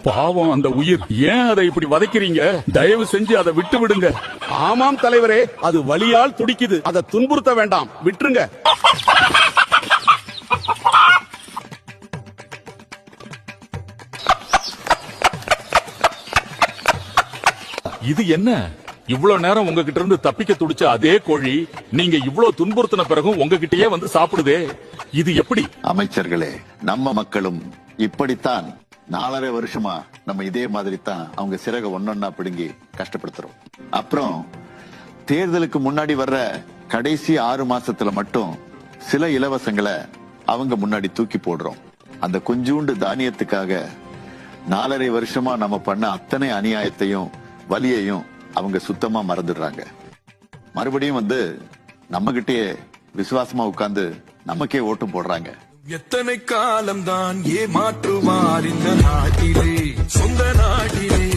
பாவம் அந்த உயிர், ஏன் அதை இப்படி வதைக்கிறீங்க? தயவு செஞ்சு அதை விட்டு விடுங்க. ஆமாம் தலைவரே, அது வலியால் துடிக்குது. அதை துன்புறுத்த வேண்டாம், விட்டுருங்க. இது என்ன? இவ்வளவு நேரம் உங்ககிட்ட இருந்து தப்பிக்க துடிச்ச அதே கோழி நீங்க இவ்வளவு துன்புறுத்தின பிறகும் உங்ககிட்டயே வந்து சாப்பிடுதே, இது எப்படி? அமைச்சர்களே, நம்ம மக்களும் இப்படித்தான் 4.5 வருஷமா நம்ம இதே மாதிரி தான் அவங்க சிறக ஒன்னொன்னா பிடுங்கி கஷ்டப்படுத்துறோம். அப்புறம் தேர்தலுக்கு முன்னாடி வர்ற கடைசி 6 மாசத்துல மட்டும் சில இலவசங்களை அவங்க முன்னாடி தூக்கி போடுறோம். அந்த கொஞ்சூண்டு தானியத்துக்காக 4.5 வருஷமா நம்ம பண்ண அத்தனை அநியாயத்தையும் வலியையும் அவங்க சுத்தமா மறந்துடுறாங்க. மறுபடியும் வந்து நம்ம கிட்டயே விசுவாசமா உட்கார்ந்து நமக்கே ஓட்டு போடுறாங்க. எத்தனை காலம்தான் ஏமாற்றுவார் இந்த நாட்டிலே, சொந்த நாட்டிலே.